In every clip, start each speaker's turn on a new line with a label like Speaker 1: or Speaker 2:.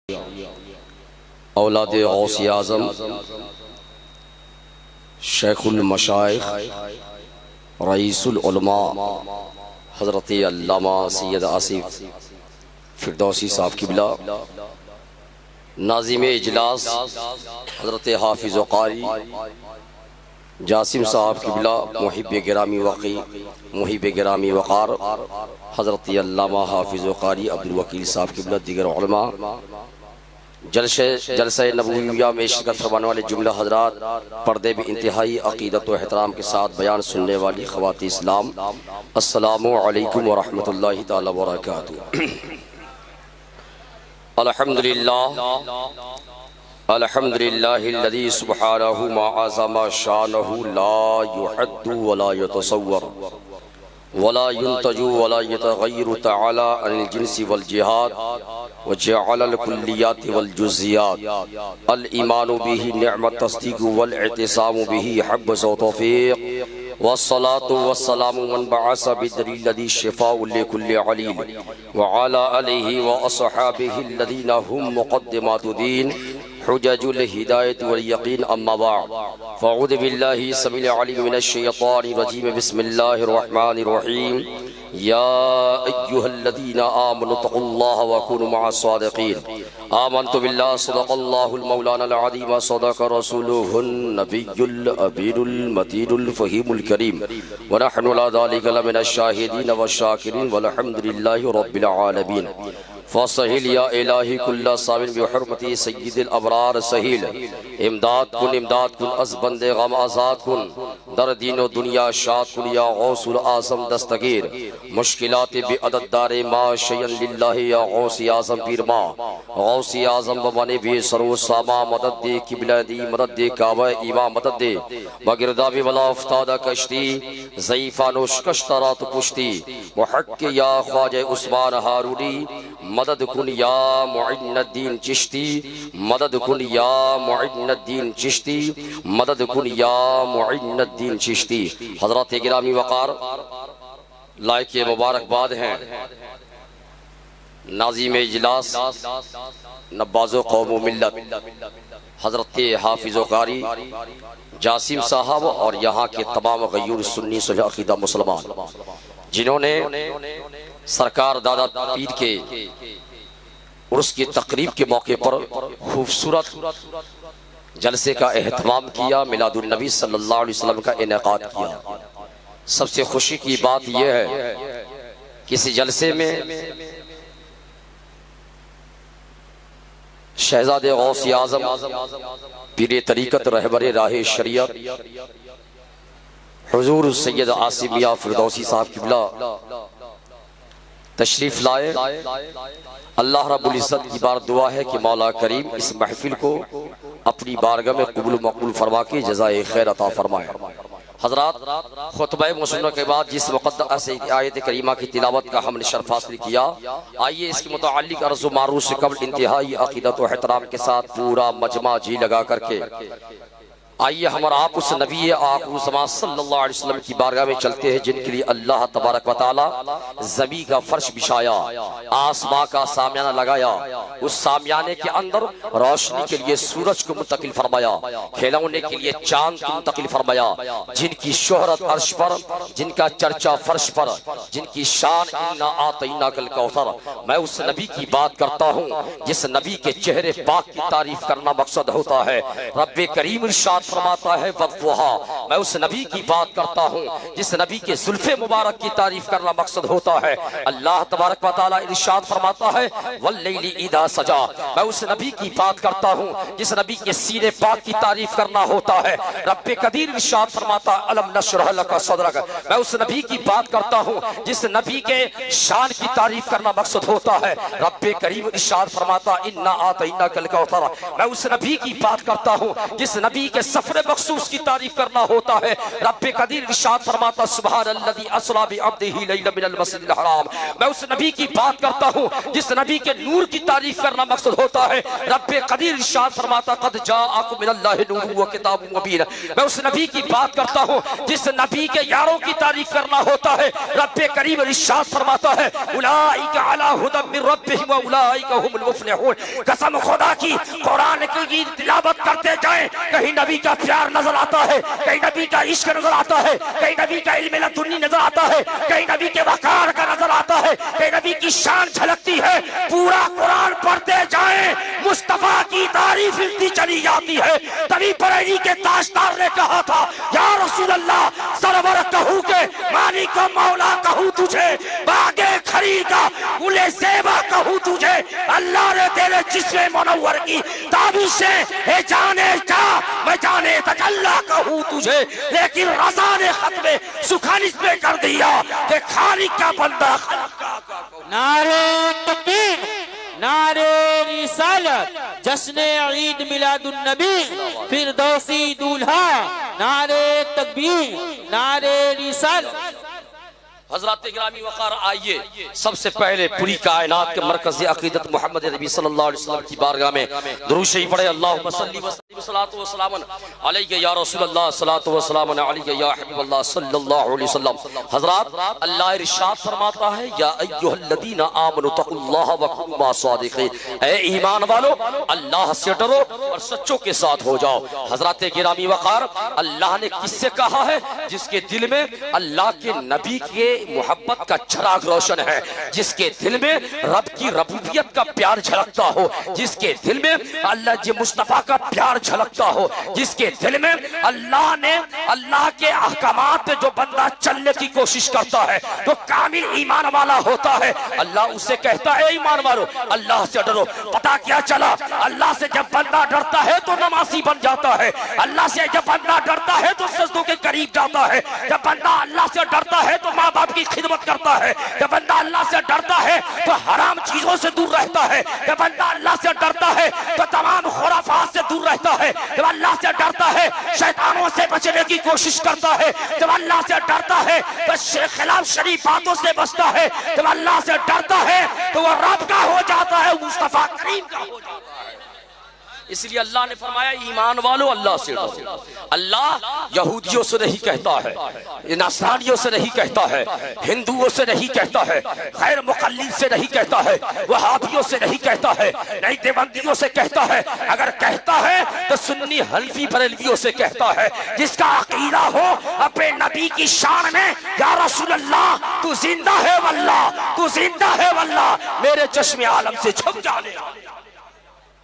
Speaker 1: औलाद गौसे आज़म शेखुल मशाइख रईसुल उलमा हज़रत अल्लामा सैयद आसिफ फिरदौसी साहब किबला, नाज़िम इजलास हज़रत हाफिज़ कारी जासिम साहब किबला, मुहिब गिरामी वक़ी मुहिब गिरामी वक़ार हज़रत अल्लामा हाफिज़ कारी अब्दुल वकील साहब किबला, दीगर उलमा, जलसे नबूविया में शिरकत फरमाने वाले जुमला हज़रात, पर्दे भी इंतहाई अक़ीदत व एहतराम के साथ बयान सुनने वाली ख़वाती इस्लाम, अस्सलामु अलैकुम व रहमतुल्लाहि तआला व बरकातुहू। अल्हम्दुलिल्लाहिल्लज़ी सुब्हानहु मा अज़मा शानहु ला युहद्दु व ला युतसव्वर वला युंतजु वला यतगय्यरु तआला अनिल जिन्सी वल जिहाद व जअलल कुल्लियात वल जुज़ियात अल ईमानु बिही निअमत तस्दीक़ वल इतिसामु बिही हब्ब व तौफ़ीक़ वस्सलातु वस्सलामु मन बअस बिदलील लज़ी शिफ़ाउ लिकुल्लि अलील व अला आलिहि व अस्हाबिहि अल्लज़ीना हुम मुक़द्दिमातु दीन हुज्जजुल हिदायत वल यक़ीन अम्मा बअद फ़अऊज़ु बिल्लाहि समीउल अलीम मिनश शैतानिर रजीम बिस्मिल्लाहिर रहमानिर रहीम या अय्युहल्लज़ीना आमनु तक़ुल्लाह व कुनू मअस सादिक़ीन आमन्तु बिल्लाहि सदक़ल्लाहुल मौलानाल अज़ीम व सदक़ रसूलुहुन नबियुल अमीनुल मतीनुल फ़हीमुल करीम व नहनु अला ज़ालिका लमिनश शाहिदीन व शाकिरीन वल्हम्दुलिल्लाहि रब्बिल आलमीन। फ़सहिल या इलाही कुल्ला साबिन बिहुर्मति सय्यिदिल अबरार सहील इमदाद कुन अज़ बंदे गम आज़ाद कुन दर दीनो दुनिया शाद कुन या गौसुल आज़म दस्तगीर मुश्किलात बिअदद दारे मा शयन लिल्लाहि या गौसी आज़म पीर मा गौसी आज़म बने भी सरो सामा मदद दे किबला दी मदद दे काबा इमा मदद दे बगिरदा भी वला उफ्तादा कश्ती ज़ईफ़ा नुश कश्तरात पुश्ती मुहक्क या ख्वाजा उस्मान हारूनी मदद कुन या मुइनुद्दीन चिश्ती मदद कुन या मुइनुद्दीन चिश्ती मदद कुन या मुइनुद्दीन चिश्ती। हज़रात गिरामी वक़ार लायक मुबारकबाद हैं नाज़िम इजलास नब्बाज़ो कौम मिल्लत हज़रत हाफिज़ कारी जासिम साहब और यहाँ के तमाम गयूर सुन्नी सुलह अक़ीदा मुसलमान जिन्होंने सरकार दादा पीर के उर्स की तकरीब के मौके पर खूबसूरत जलसे का एहतमाम किया, मिलादुन नबी सल्लल्लाहु अलैहि वसल्लम का इनेकाद किया। सबसे खुशी की बात यह है कि इस जलसे में शहजादे गौसे आज़म पीर तरीक़त रहबरे राह शरीयत हुजूर सैयद आसिफ मियां फिरदौसी साहब किबला तशरीफ लाए। अल्लाह रब्बुल इज़्ज़त की बार दुआ है कि मौला करीम इस महफिल को अपनी बारगाह में कबूल मकबूल फरमा के जज़ाए खैर अता फरमाए। हज़रात खुतबा मुसन्ना के बाद जिस मुक़द्दस आयत करीमा की तिलावत का हमने शर्फ हासिल किया, आइए इसके मुताल्लिक़ अर्ज़ मारूफ़ से कबल इंतहाई अक़ीदत व एहतराम के साथ पूरा मजमा जी लगा करके आइए हमारा आप उस नबी आखिर ज़मां सल्लल्लाहु अलैहि वसल्लम की बारगाह में चलते हैं जिनके लिए अल्लाह तबारक व तआला ज़मीन का फर्श बिछाया, आसमां का सामियाना लगाया, उस सामियाने के अंदर रोशनी के लिए सूरज को मुंतकिल फरमाया, खिलौने के लिए चांद को मुंतकिल फरमाया, जिनकी शोहरत अर्श पर, जिनका चर्चा फर्श पर, जिनकी शान इन्ना आतैनाकल कौसर। मैं उस नबी की बात करता हूँ जिस नबी के चेहरे पाक की तारीफ करना मकसद होता है। रब्बे करीम इरशाद फरमाता है वक़्फ़ुहा। मैं उस नबी की बात करता हूँ जिस नबी के जुल्फ़े मुबारक की तारीफ करना मकसद होता है। अल्लाह तबारक व तआला इरशाद फरमाता है वल्लैलि इज़ा सजा। मैं उस नबी की बात करता हूँ जिस नबी के सीने पाक की तारीफ करना होता है। रब्बे कदीर इरशाद फरमाता अलम नशरह लका सदरक। मैं उस नबी की बात करता हूँ जिस नबी के शान की तारीफ करना मकसद होता है। रब्बे करीम इरशाद फरमाता इन्ना आतैनाकल कौसर। मैं उस नबी की बात करता हूँ जिस नबी के सफर मखसूस की तारीफ करना होता है। रब्बे कदीर इरशाद फरमाता सुब्हानल्लज़ी अस्रा बिअब्दिही लैला मिनल मस्जिदिल हराम। मैं उस नबी की बात करता हूँ जिस नबी के नूर की तारीफ करना मकसद होता है। रब्बे कदीर इरशाद फरमाता क़द जाअकुम मिनल्लाहि नूरुन व किताबुन मुबीन। मैं उस नबी की बात करता हूँ जिस नबी के यारों की तारीफ करना होता है। रब्बे करीम इरशाद फरमाता है उलाइका अला हुदम मिन रब्बिहिम व उलाइका हुमुल मुफ्लिहून। कसम खुदा की कुरान की तिलावत करते जाएं, कहीं नबी का प्यार नजर आता है, कहीं नबी का इश्क नजर आता है, कहीं नबी का इल्म लदुन्नी नजर आता है, कहीं नबी के वकार का नजर आता है, कहीं नबी की शान झलकती है। पूरा कुरान पढ़ते जाएं, मुस्तफा की तारीफ मिलती चली जाती है। तभी बरेली के ताजदार ने कहा था या रसूल अल्लाह सरवर कहूँ के मालिक मौला कहूँ तुझे, बागे खरी का गुले सेवा कहूँ तुझे। अल्लाह ने तेरे जिस्म मुनव्वर की ताबीज़ से हे जाने जा मैं जाने तक अल्लाह कहूँ तुझे, लेकिन रज़ा ने खत्म सुखानिस पे कर दिया कि खालिक का बंदा खालिक का।
Speaker 2: नारे तकबीर, नारे रिसालत, जश्न ईद मिलादुन नबी, फिरदौसी दूल्हा, नारे तकबीर, नारे रिसालत।
Speaker 1: हज़रात गिरामी वक़ार, आइए सबसे पहले पूरी कायनात के मरकज़ अक़ीदत मोहम्मद नबी सल्लल्लाहु अलैहि वसल्लम की बारगाह में दुरूद शरीफ पढ़े। अल्लाहुम्मा सल्ली व सल्लिम सलातो व सलामन अलैका या रसूलल्लाह, सलातो व सलामन अलैका या हबीबल्लाह सल्लल्लाहु अलैहि वसल्लम। हज़रात, अल्लाह इरशाद फरमाता है या अय्युहल्लज़ीना आमनु तक़ुल्लाह व कुनू मअस सादिक़ीन। ऐ ईमान वालो, अल्लाह से डरो और सच्चों के साथ हो जाओ। हज़रात गिरामी वक़ार, अल्लाह ने किससे कहा है? जिसके दिल में अल्लाह के नबी के मोहब्बत का चिराग रोशन है, जिसके दिल में रब की रबूबियत का प्यार झलकता हो, जिसके दिल में अल्लाह जी मुस्तफा का प्यार झलकता हो, जिसके दिल में अल्लाह ने अल्लाह के अहकामात पे जो बंदा चलने की कोशिश करता है तो कामिल ईमान वाला होता है। अल्लाह उससे कहता है ईमान वालो अल्लाह से डरो। पता क्या चला? अल्लाह से जब बंदा डरता है तो नमाजी बन जाता है। अल्लाह से जब बंदा डरता है तो सजदों के करीब जाता है। जब बंदा अल्लाह से डरता है तो माँ बाप की खिदमत करता है। जब बंदा अल्लाह से डरता है तो हराम चीजों से दूर रहता है। जब बंदा अल्लाह से डरता है तो तमाम खुराफात से दूर रहता है। जब अल्लाह से डरता है शैतानों से बचने की कोशिश करता है। जब अल्लाह से डरता है तो खिलाफ शरीफ बातों से बचता है। जब अल्लाह से डरता है तो वह रब का हो जाता है, मुस्तफा करीम का हो जाता है। इसलिए अल्लाह ने फरमाया ईमान वालों अल्लाह से डरो। अल्लाह यहूदियों से नहीं कहता है, नसरानियों से नहीं कहता है, हिंदुओं से नहीं कहता है, गैर मुक़ल्लिद से नहीं कहता है, वहाबियों से नहीं कहता है, नहीं देवबंदियों से कहता है। अगर कहता है तो सुन्नी हनफी बरेलवियों से कहता है, जिसका अकीदा हो अपने नबी की शान में या रसूल अल्लाह तू जिंदा है वल्लाह, तू जिंदा है वल्लाह, मेरे चश्मे आलम से छुप जाने।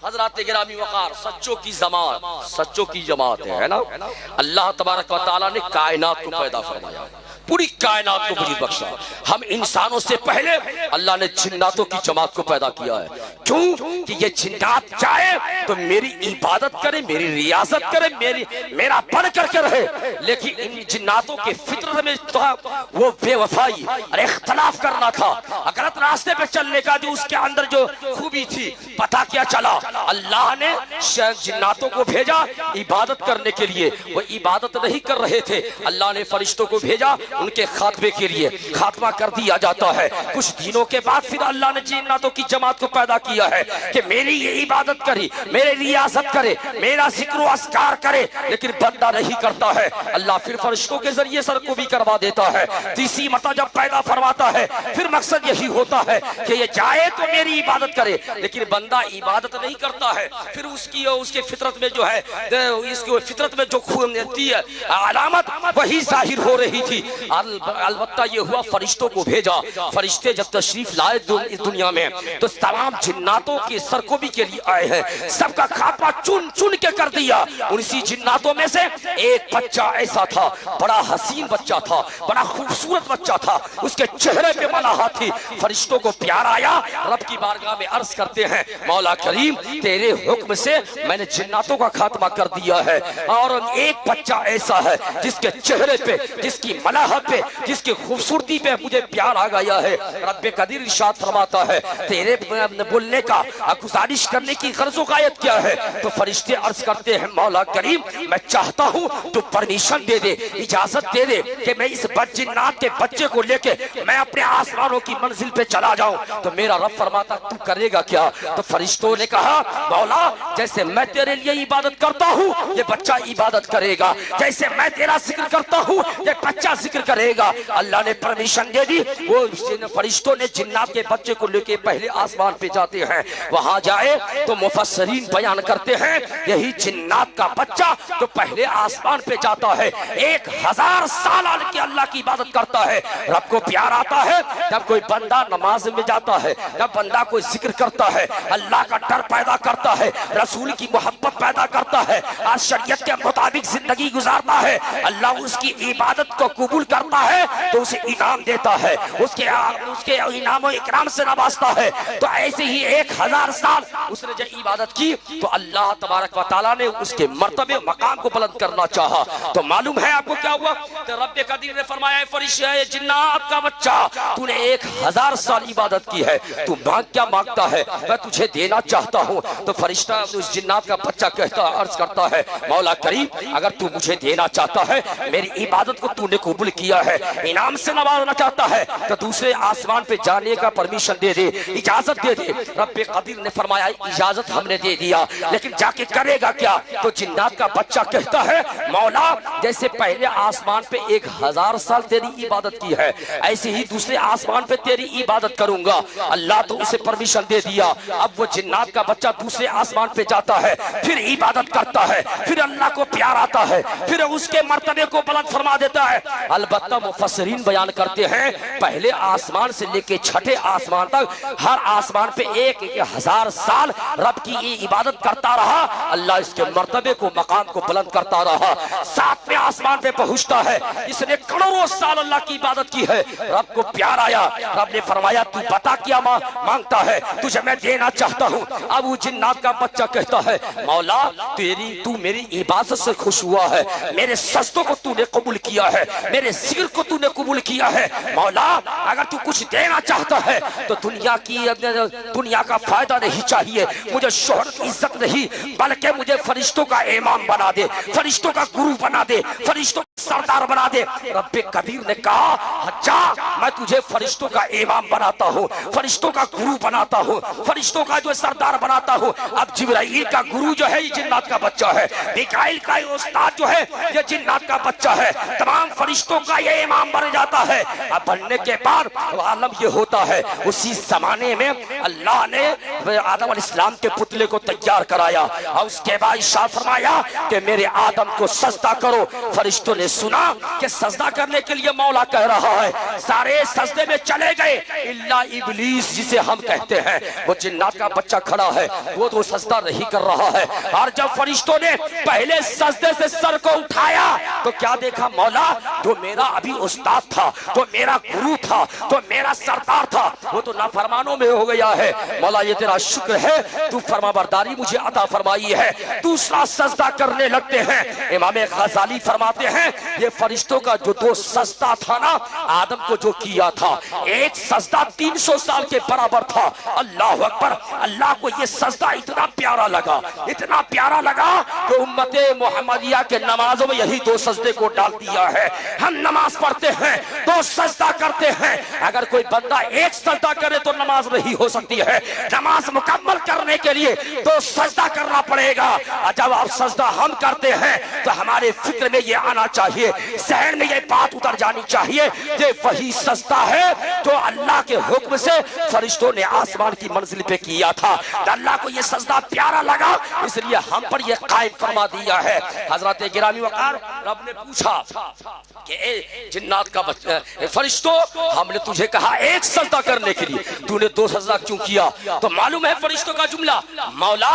Speaker 1: हज़रात गिरामी वक़ार, सच्चों की जमात, सच्चों की जमात है ना। अल्लाह तबारक व तआला ने कायनात को पैदा फरमाया, पूरी कायनात को वजूद बख्शा। हम इंसानों से पहले अल्लाह ने जिन्नातों की जमात को पैदा किया है। क्यों? कि ये जिन्नात चाहे तो मेरी इबादत करे, मेरी रियाजत करे, मेरा बन करके रहे, लेकिन इन जिन्नातों के फितरत में तो वो बेवफाई और इख्तलाफ करना था, गलत रास्ते पे चलने का जो उसके अंदर जो खूबी थी। पता क्या चला? अल्लाह ने जिन्नातों को भेजा इबादत करने के लिए, वो इबादत नहीं कर रहे थे। अल्लाह ने फरिश्तों को भेजा उनके खात्मे के लिए, खात्मा कर दिया जाता है। कुछ दिनों के बाद फिर अल्लाह ने जिन्नातों की जमात को पैदा किया है कि मेरी ये इबादत करी, मेरी रियासत करे, मेरा जिक्र अस्कार करे, लेकिन बंदा नहीं करता है। अल्लाह फिर फरिश्तों के जरिए सर को भी करवा देता है। तीसरी मरतबा जब पैदा फरमाता है फिर मकसद यही होता है कि ये जाए तो मेरी इबादत करे, लेकिन बंदा इबादत नहीं करता है। फिर उसके फितरत में जो है, इसकी फितरत में जो खूबी है अलामत वही जाहिर हो रही थी। अलबत्ता ये हुआ फरिश्तों को भेजा, फरिश्ते जब तशरीफ लाए इस दुनिया में तो तमाम जिन्नातों के सरकोबी के लिए आए हैं। सबका खात्मा चुन चुन के कर दिया। उसी जिन्नातों में से एक बच्चा ऐसा था, बड़ा हसीन बच्चा था, बड़ा खूबसूरत बच्चा था, उसके चेहरे पे मलाहत थी। फरिश्तों को प्यार आया, रब की बारगाह में अर्ज करते हैं मौला करीम तेरे हुक्म से मैंने जिन्नातों का खात्मा कर दिया है। और एक बच्चा ऐसा है जिसके चेहरे पे जिसकी मलाहत बनावट पे, जिसकी खूबसूरती पे मुझे प्यार आ गया है। रब्बे कदीर इरशाद फरमाता है तेरे बोलने का, गुजारिश करने की गर्ज़ो गायत क्या है? तो फरिश्ते अर्ज करते हैं मौला करीम मैं चाहता हूँ तू परमिशन दे दे, इजाजत दे दे कि मैं इस बदजिन्नात के बच्चे को लेके मैं अपने आसमानों की मंजिल पे चला जाऊं। तो मेरा रब फरमाता तू करेगा क्या? तो फरिश्तों ने कहा मौला जैसे मैं तेरे लिए इबादत करता हूँ ये बच्चा इबादत करेगा, जैसे मैं तेरा जिक्र करता हूँ ये बच्चा जिक्र करेगा। अल्लाह ने परमिशन दे दी। वो फरिश्तों ने जिन्नात के बच्चे को लेके पहले आसमान पे जाते हैं। वहां जाए तो मुफस्सिरीन बयान करते हैं यही जिन्नात का बच्चा जो पहले आसमान पे जाता है 1000 साल के अल्लाह की इबादत करता है। रब को प्यार आता है जब कोई बंदा नमाज में जाता है, जब बंदा कोई जिक्र करता है, अल्लाह का डर पैदा करता है, रसूल की मोहब्बत पैदा करता है, आज शरीयत के मुताबिक जिंदगी गुजारता है, अल्लाह उसकी इबादत को कबूल करता है तो उसे इनाम देता है, उसके इनाम और इकराम से नवाजता है। तो ऐसे ही 1000 साल उसने जब इबादत की तो अल्लाह तबारक व तआला ने उसके मर्तबे मकाम को बुलंद करना चाहा। तो मालूम है आपको क्या हुआ? तो रब्बे कदीर ने फरमाया फरिश्ते जिन्नात का बच्चा तूने 1000 साल इबादत की है, तू मांग क्या मांगता है? मैं तुझे देना चाहता हूँ। तो फरिश्ता उस जिन्नात का बच्चा कहता अर्ज करता है मौला करीम अगर तू मुझे देना चाहता है, मेरी इबादत को तूने कबूल किया है, इनाम से नवाजना चाहता है तो दूसरे आसमान पे जाने का परमिशन दे दे, इजाजत दे दे। रब्बे कदीर ने फरमाया इजाजत हमने दे दिया, लेकिन जाके करेगा क्या? तो जिन्नात का बच्चा कहता है मौला जैसे पहले आसमान पे 1000 साल तेरी इबादत की है, ऐसे ही दूसरे आसमान पे तेरी इबादत करूंगा। अल्लाह तो उसे परमिशन दे दिया। अब वो जिन्नात का बच्चा दूसरे आसमान पे जाता है, फिर इबादत करता है, फिर अल्लाह को प्यार आता है, फिर उसके मर्तबे को बुलंद फरमा देता है। अलबत्ता मुफस्सिरीन बयान करते हैं पहले आसमान से लेके छठे आसमान तक हर आसमान पे 1000 साल रब की इबादत करता रहा, अल्लाह इसके मर्तबे को मकाम को बुलंद करता रहा। 7वें आसमान पे पहुंचता है, इसने करोड़ों साल अल्लाह की इबादत की है, रब को प्यार आया। रब ने फरमाया तू बता क्या मांगता है, तुझे मैं देना चाहता हूँ। अब वो जिन्नात का बच्चा कहता है मौला तू मेरी इबादत से खुश हुआ है, मेरे सजदों को तूने कबूल किया है, मेरे जिक्र को तूने कबूल किया है। मौला अगर तू कुछ देना चाहता है तो दुनिया का फायदा नहीं चाहिए, मुझे शोहरत इज्जत नहीं, बल्कि मुझे फरिश्तों का इमाम बना दे, फरिश्तों का गुरु बना दे, फरिश्तों का सरदार बना दे। रब्बे कबीर ने कहा अच्छा मैं तुझे फरिश्तों का इमाम बनाता हूँ, फरिश्तों का गुरु बनाता हूँ, फरिश्तों का जो सरदार बनाता हूँ। अब जिब्राइल का गुरु जो है ये जिन्नात का बच्चा है, मिकाईल का उस्ताद जो है ये जिन्नात का बच्चा है, तमाम फरिश्तों का ये इमाम बन जाता है। अब बनने के बाद आलम ये होता है उसी जमाने में अल्लाह ने आदम अलैहिस्सलाम के पुतले को तैयार कराया और उसके बाद इरशाद फरमाया कि मेरे आदम को सजदा करो। फरिश्तों ने सुना कि सजदा करने के लिए मौला कह रहा है, सारे सजदे में चले गए इल्ला इब्लीस जिसे हम कहते हैं। वो जिन्नात का बच्चा खड़ा है, वो तो सजदा नहीं कर रहा है। और जब फरिश्तों ने पहले सजदे से सर को उठाया तो क्या देखा मौला, जो मेरा अभी उस्ताद था, जो मेरा गुरु था, जो मेरा सरदार था, वो तो नाफरमानों में हो गया है। मौला ये तेरा शुक्र है तू फरमाबरदारी मुझे अता फरमाई है। दूसरा सजदा करने लगते हैं। इमाम गजाली फरमाते हैं ये फरिश्तों का जो दो सजदा था ना आदम को जो किया था, एक सजदा 300 साल के बराबर था। अल्लाह अकबर। अल्लाह को ये सजदा इतना प्यारा लगा, इतना प्यारा लगा कि उम्मते मोहम्मदिया के नमाजों में यही दो सजदे को डाल दिया है। हम नमाज पढ़ते हैं, दो सजदा करते हैं। अगर कोई बंदा एक सजदा करे तो नमाज नहीं हो सकती है। नमाज मुकम्मल करने के लिए दो सजदा करना पड़ेगा। जब आप सजदा हम करते हैं तो हमारे फिक्र में ये आना चाहिए, सहन में ये बात उतर जानी चाहिए, ये वही सजदा है जो अल्लाह के हुक्म से फरिश्तों ने आसमान की मंजिल पे किया था। अल्लाह को ये सजदा प्यारा लगा, इसलिए हम पर ये कायम फरमा दिया है। हजरत गिरामी वकार रब ने पूछा कि जिन्नात का बच्चा फरिश्तों हमने तुझे कहा एक सजदा करने के लिए, तूने दो सजदा क्यों किया? तो मालूम है फरिश्तों का जुमला, मौला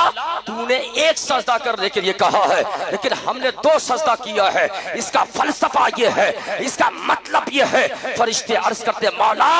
Speaker 1: तूने एक सजदा करने के लिए कहा है लेकिन हमने दो सजदा किया है। इसका फलसफा ये है, इसका मतलब ये है। फरिश्ते अर्ज करते मौला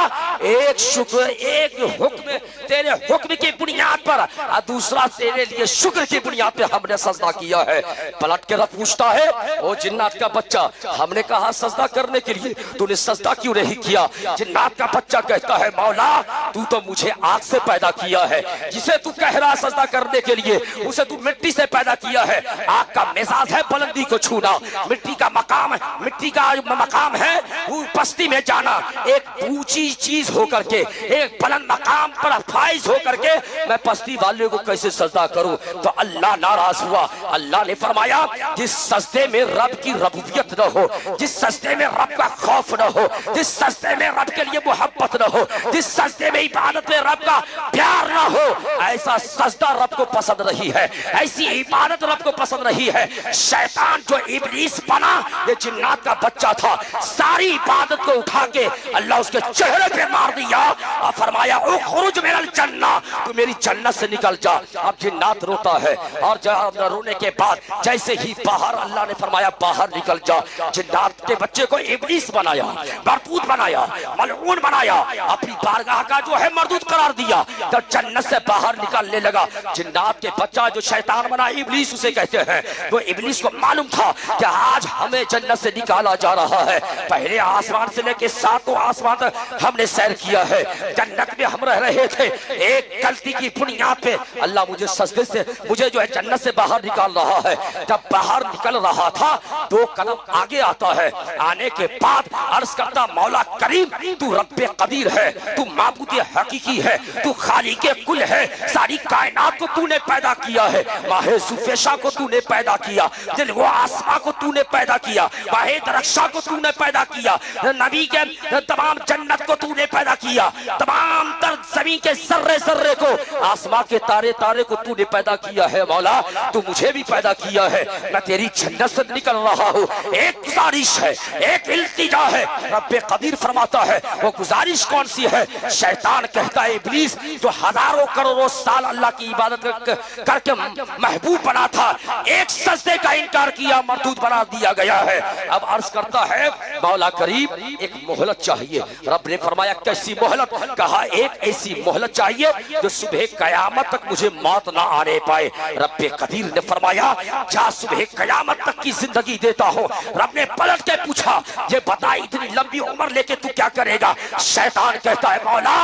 Speaker 1: एक शुक्र, एक हुक्म तेरे हुक्म की बुनियाद पर और दूसरा तेरे लिए शुक्र की बुनियाद पे हमने सजदा किया है। पलट के रब पूछता है, ओ जिन्नात का बच्चा, हमने कहा सजदा करने के लिए, तूने सजदा क्यों नहीं किया? जिन्नात का बच्चा कहता है, मौला तू तो मुझे आग से पैदा किया है, जिसे तू कह रहा सजदा करने के लिए उसे तू मिट्टी से पैदा किया है। आग का मिजाज है बुलंदी को छूना, मिट्टी का मकाम है वो पस्ती में जाना। एक ऊंची चीज होकर के, एक बुलंद मकाम पर फाइज होकर के मैं पस्ती वाले को कैसे सजदा करूं? तो अल्लाह नाराज हुआ। अल्लाह ने फरमाया, जिस सजदे में रब की रबूबियत न हो, जिस सजदे में रब का खौफ न हो, जिस सजदे में रब के लिए मोहब्बत न हो, जिस सजदे में इबादत में रब का प्यार न हो, ऐसा सजदा रब को पसंद नहीं है, ऐसी इबादत रब को पसंद नहीं है। शैतान जो इब्लीस बना, ये जिन्नात का बच्चा था, सारी इबादत को उठा के अल्लाह उसके चेहरे पे मार दिया और फरमाया, ओ खुरुज मिनल जन्नह, तू मेरी जन्नत से निकल जा। अब जिन्नात रोता है और रोने के बाद जैसे ही बाहर, अल्लाह ने फरमाया बाहर निकल जा। जिन्नात के बच्चे को इब्लीस बनाया, मरदूद बनाया, मलऊन बनाया, अपनी बारगाह का जो है मरदूद करार दिया। जब जन्नत से बाहर निकलने लगा, जिन्नात के बच्चा जो शैतान बना, इब्लीस उसे कहते हैं, वो इब्लीस को मालूम था कि आज हमें जन्नत से निकाला जा रहा है। पहले आसमान से लेके सातों आसमान तक हमने सैर किया है, जन्नत में हम रह रहे थे। एक गलती की बुनियाद पे अल्लाह मुझे सजदे से, मुझे जो है जन्नत से बाहर निकाल रहा है। जब बाहर निकल रहा था, 2 कदम आगे आता है, आने के बाद अर्ज करता, मौला करीम तू रब्बे कदीर है, तू माबूद हकीकी है, तू खालिके कुल है, सारी कायनात को तूने पैदा किया है, माहे सुफेशा को तूने पैदा किया, दिल वो आसमां को तूने पैदा किया, माहे दरक्षा को तूने पैदा किया, नबी के तमाम जन्नत को तूने पैदा किया, तमाम तर जमीन के सर्रे सर्रे को, आसमां के तारे तारे को तूने पैदा किया है। मौला तू मुझे भी पैदा किया है, मैं तेरी जन्नत से निकल रहा हूँ। एक गुजारिश है, एक इल्तिजा है। रब्बे कदीर फरमाता है, वो गुजारिश कौन सी है? शैतान कहता है, इब्लीस जो हजारों करोड़ों साल अल्लाह की इबादत करके महबूब बना था, एक सजदे का इनकार किया, मरदूद बना दिया गया है। अब अर्ज करता है, मौला करीब एक मोहलत चाहिए। रब ने फरमाया, कैसी मोहलत? कहा, एक ऐसी मोहलत चाहिए जो सुबह कयामत तक मुझे मौत ना आने पाए। रब्बे कदीर ने फरमाया, जा सुबह कयामत तक की जिंदगी देता हूँ। रब ने पलट के पूछा, ये बता इतनी लंबी उम्र लेके तू क्या करेगा? शैतान कहता है, मौला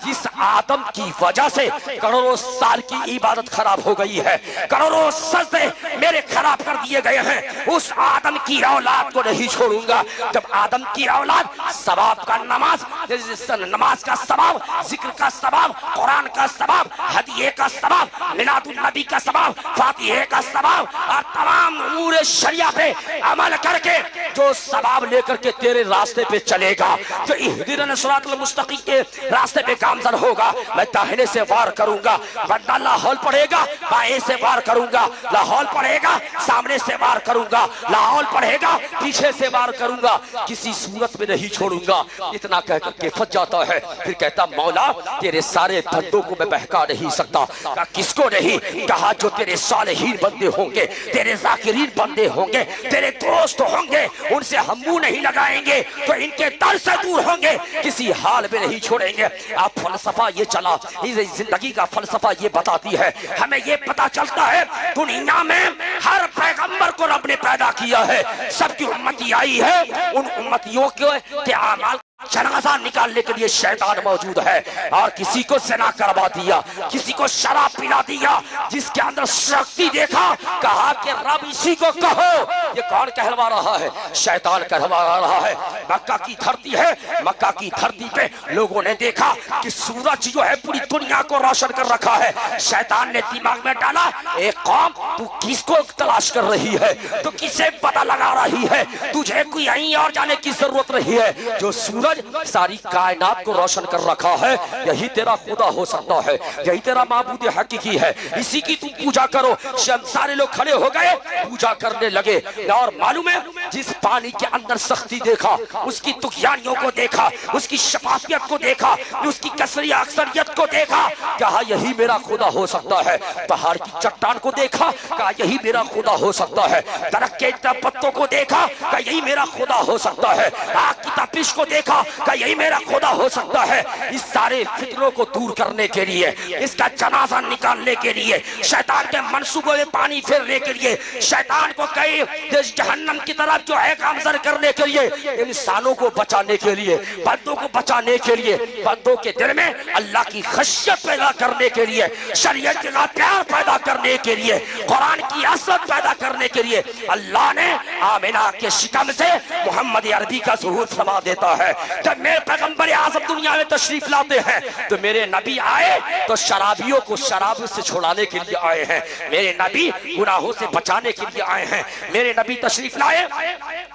Speaker 1: जिस आदम की वजह से करोड़ों साल की इबादत खराब हो गई है, करोड़ों सजदे मेरे खराब कर दिए गए हैं, उस आदम की औलाद को नहीं छोड़ूंगा। जब आदम की औलाद सवाब का नमाज का सवाब, जिक्र का सवाब, कुरान का सवाब, हदिये का सवाब, मिलादुन नबी का सवाब, फातिहे का सवाब और तमाम उमूर शरिया पे अमल करके जो सवाब लेकर के तेरे रास्ते पे चलेगा, जो इहदिना सिरातल मुस्तकीम के रास्ते पे गामजन होगा, मैं दाहिने से वार करूंगा, बंदा लाहौल पड़ेगा, बाएं से वार करूंगा, लाहौल पड़ेगा, सामने से वार करूंगा, लाहौल पड़ेगा, पीछे से वार करूंगा, किसी सूरत में नहीं छोड़ूंगा। इतना कहकर के फंस जाता है। फिर कहता, मौला तेरे सारे बंदों को मैं बहका नहीं सकता। कहा, किसको नहीं? कहा, जो तेरे सालेहीन बंदे होंगे, तेरे जाकिरीन बंदे होंगे, तेरे दोस्त होंगे, उनसे हम मुंह नहीं लगाएंगे, तो इनके दर से दूर होंगे, किसी हाल में नहीं छोड़ेंगे। आप फलसफा ये चला, जिंदगी का फलसफा ये बताती है, हमें ये पता चलता है दुनिया में हर पैगंबर को रब ने पैदा किया है, सबकी उम्मती आई है, उन उम्मतियों के आमाल जनाजा निकालने के लिए शैतान मौजूद है। और किसी को ज़िना करवा दिया, किसी को शराब पिला दिया, जिसके अंदर शक्ति देखा, कहा कि रब इसी को कहो। ये कौन कहलवा रहा है? शैतान कहलवा रहा है। मक्का की धरती है, मक्का की धरती पे लोगों ने देखा कि सूरज जो है पूरी दुनिया को रोशन कर रखा है। शैतान ने दिमाग में डाला, एक कौम तू किसको तलाश कर रही है, तो किसे पता लगा रही है, तुझे कोई यहीं और जाने की जरूरत नहीं है। जो सूरज सारी कायनात को रोशन कर रखा है, यही तेरा खुदा हो सकता है, यही तेरा माबूद हकीकी है, इसी की तुम पूजा करो। सारे लोग खड़े हो गए, पूजा करने लगे। और मालूम है, जिस पानी के अंदर सख्ती देखा, उसकी तुगयानियों को देखा, उसकी शफाफियत को देखा, उसकी कसरी अक्सरियत को देखा, कहा यही मेरा खुदा हो सकता है। पहाड़ की चट्टान को देखा, कहा यही मेरा खुदा हो सकता है। दरख्त के पत्तों को देखा, कहा यही मेरा खुदा हो सकता है। आग की तपिश को देखा, कि यही मेरा खुदा हो सकता है। इस सारे फितरों को दूर करने के लिए, इसका जनाजा निकालने के लिए, शैतान के मंसूबों में पानी फेरने के लिए, शैतान को कई जहन्नम की तरफ जो है गामजर करने के लिए, इंसानों को बचाने के लिए, बंदों को बचाने के लिए, बंदों के दिल में अल्लाह की खशियत पैदा करने के लिए, शरीयत का प्यार पैदा करने के लिए, कुरान की असरत पैदा करने के लिए अल्लाह ने आमिना के शिकम से मोहम्मद अरबी का ज़ुहूर फरमा देता है। जब मेरे पैगंबर आज़म दुनिया में तशरीफ लाते हैं तो मेरे नबी आए तो शराबियों को शराब से छुड़ाने के लिए आए हैं, मेरे नबी गुनाहों से बचाने के लिए आए हैं। मेरे नबी तशरीफ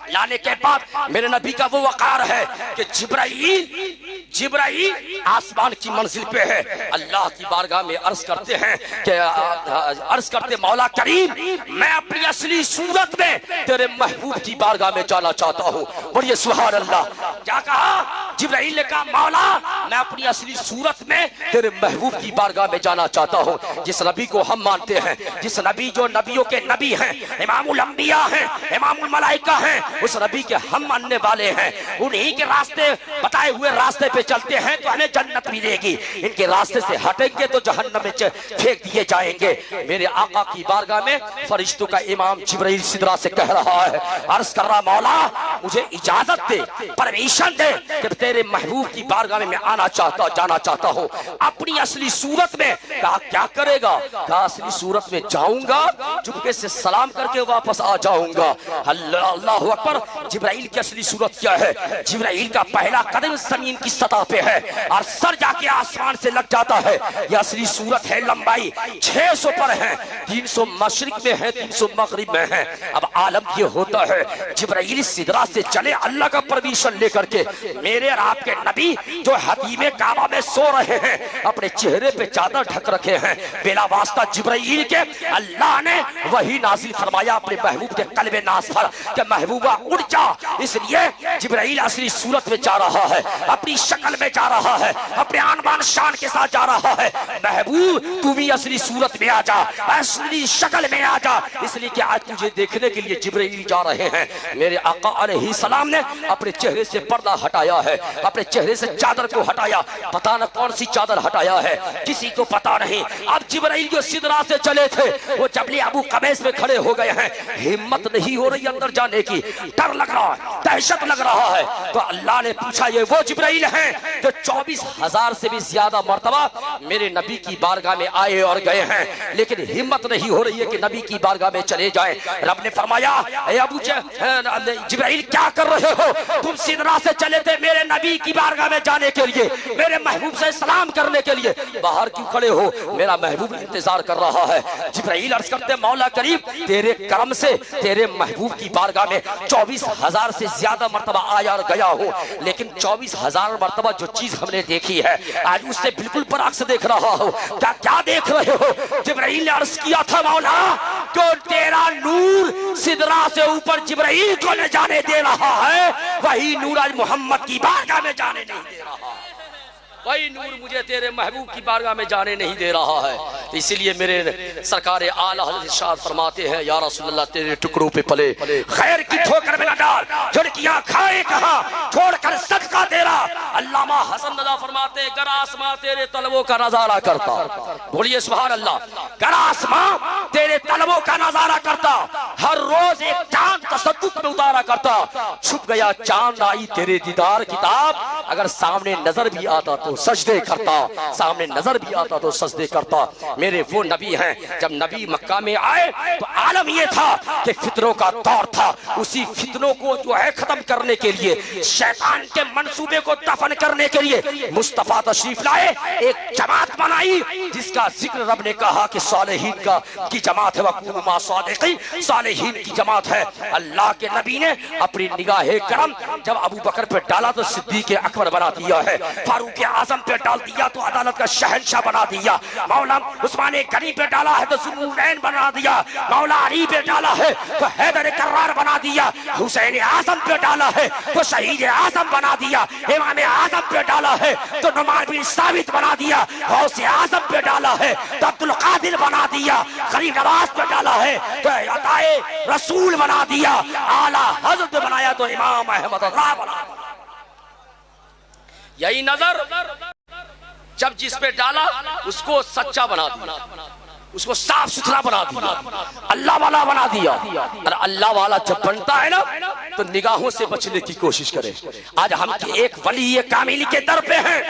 Speaker 1: लाने के बाद मेरे नबी का वो वकार है कि जिब्राइल आसमान की मंजिल पे है, अल्लाह की बारगाह में अर्ज करते मौला करीम मैं अपनी असली सूरत में तेरे महबूब की बारगाह में जाना चाहता हूँ। बोलिए सुभान अल्लाह। क्या कहा? जिब्राइल ने कहा मौला मैं अपनी असली सूरत में तेरे महबूब की बारगाह में जाना चाहता हूँ। जिस नबी को हम मानते हैं, जिस नबी जो नबियों के नबी हैं, इमामुल अंबिया हैं, इमामुल मलाइका हैं, उस नबी के हम मानने वाले हैं। उन्हीं के रास्ते बताए हुए रास्ते पे चलते हैं तो हमें जन्नत मिलेगी, इनके रास्ते से हटेंगे तो जहन्नम में फेंक दिए जाएंगे। मेरे आका की बारगाह में फरिश्तों का इमाम जिब्राइल सिदरा से कह रहा है, अर्ज कर रहा मौला मुझे इजाजत दे, परमिशन दे कि तेरे महबूब की बारगाह में मैं जाना चाहता हूँ अपनी असली सूरत में। कहा क्या करेगा? कहा असली सूरत में जाऊंगा, चुपके से सलाम करके वापस आ जाऊंगा। अल्लाह अकबर। जिब्राइल की असली सूरत क्या है? जिब्राइल का पहला कदम जमीन की सतह पे है और सर जाके आसमान से लग जाता है। यह असली सूरत है, लंबाई 600 पर है, 300 मशरिक में है, 300 मगरिब में है। अब आलम ये होता है जिब्राइल सिदरा से चले अल्लाह का परमिशन लेकर के, मेरे और आपके नबी जो हतीमे काबा में सो रहे हैं, अपने चेहरे पे चादर ढक रखे हैं, बेला वास्ता जिब्राइल के अल्लाह ने वही नाजिल फरमाया अपने महबूब के कल्बे नाज़ पर कि महबूबा उड़ जा। इसलिए जिब्राइल असली सूरत में जा रहा है, अपनी शक्ल में जा रहा है, अपने आन बान शान के साथ जा रहा है। महबूब तू भी असली सूरत में आ जा, असली शक्ल में आ जा, इसलिए कि आज तुझे देखने के लिए जिब्राइल जा रहे हैं। मेरे आका अलैहि सलाम ने अपने चेहरे से पर्दा हटाया है, अपने चेहरे से चादर को हटाया। पता न कौन सी चादर हटाया है, किसी को पता नहीं। अब जिब्राइल जो सिदरा से चले थे वो जबली अबू कबैस में खड़े हो गए हैं, हिम्मत नहीं हो रही अंदर जाने की, डर लग रहा है, दहशत लग रहा है। तो अल्लाह ने पूछा ये वो जिब्राइल हैं जो 24,000 से भी ज्यादा मर्तबा मेरे नबी की बारगाह में आए और गए हैं, लेकिन हिम्मत नहीं हो रही है कि नबी की बारगाह में चले जाए। रब ने फरमाया अबू जिब्राइल क्या कर रहे हो? तुम सिदरा से चले थे मेरे नबी की बारगाह में जाने के लिए, मेरे महबूब से सलाम करने के लिए, बाहर क्यों खड़े हो? मेरा महबूब इंतजार कर रहा है। जिब्राइल अर्ज करते मौला करीम तेरे करम से तेरे महबूब की बारगाह में 24,000 से ज्यादा मर्तबा आया और गया हूँ, लेकिन 24,000 मर्तबा जो चीज हमने देखी है आज उससे बिल्कुल बरअक्स देख रहा हो। क्या देख रहे हो? जिब्राइल ने अर्ज किया था मौला तो तेरा नूर सिदरा से ऊपर जिब्राइल को न जाने दे रहा है, वही नूर आज मोहम्मद की बारगाह में जाने नहीं दे रहा, वही नूर मुझे तेरे महबूब की बारगाह में जाने नहीं दे रहा है। तो इसीलिए मेरे सरकार आला हज़रत इरशाद फरमाते हैं या रसूलल्लाह तेरे टुकड़ों पे पले खैर की ठोकर में न डाल, झुड़कियां खाए कहां छोड़कर सदका तेरा। अल्लामा हसन रज़ा फरमाते हैं गर आसमां तेरे तलबों का नजारा करता, बोलिए सुभान अल्लाह, गर आसमां तेरे तलबों का नजारा करता, हर रोज एक चांद तसद्दुक में उतारा करता, छुप गया चांद आई तेरे दीदार किताब, अगर सामने नजर भी आता तो सजदे करता, सामने नजर भी आता तो सजदे करता। मेरे वो नबी हैं, जब नबी मक्का में आए तो आलम ये था कि फितरों का दौर था, उसी फितनों को जो है खत्म करने के लिए, शैतान के मंसूबे को दफन करने के लिए मुस्तफा तशरीफ लाए, एक जमात बनाई जिसका जिक्र रब ने कहा कि सालेहीन की जमात है, वकूनु मा सादिकीन, सालेहीन की जमात है। अल्लाह के नबी ने अपनी निगाहे करम जब अबू बकर पे डाला तो सिद्दीक अकबर बना दिया है, फारूक आजम पे डाल दिया तो अदालत का शहंशाह बना दिया, मौला उस्मान गनी पे डाला है तो ज़ुन्नुरैन बना दिया, मौला अली पे डाला है तो हैदर कर्रार बना दिया, हुसैन आजम पे डाला है तो शहीद आजम बना दिया, इमाम आजम पे डाला है तो नुमान बिन साबित बना दिया, गौसे आजम पे डाला है तो अब्दुल कादिर बना दिया, गरीब नवाज पे डाला है तो अताए रसूल बना दिया, आला हज़रत बनाया तो इमाम अहमद रज़ा बना दिया। यही नजर जब जिस पे डाला उसको सच्चा बना दिया, उसको साफ सुथरा बना दिया, अल्लाह वाला बना दिया। और अल्लाह वाला जब बनता है ना तो निगाहों से बचने की कोशिश करे। आज हम एक वली ये कामिल के दर पे हैं,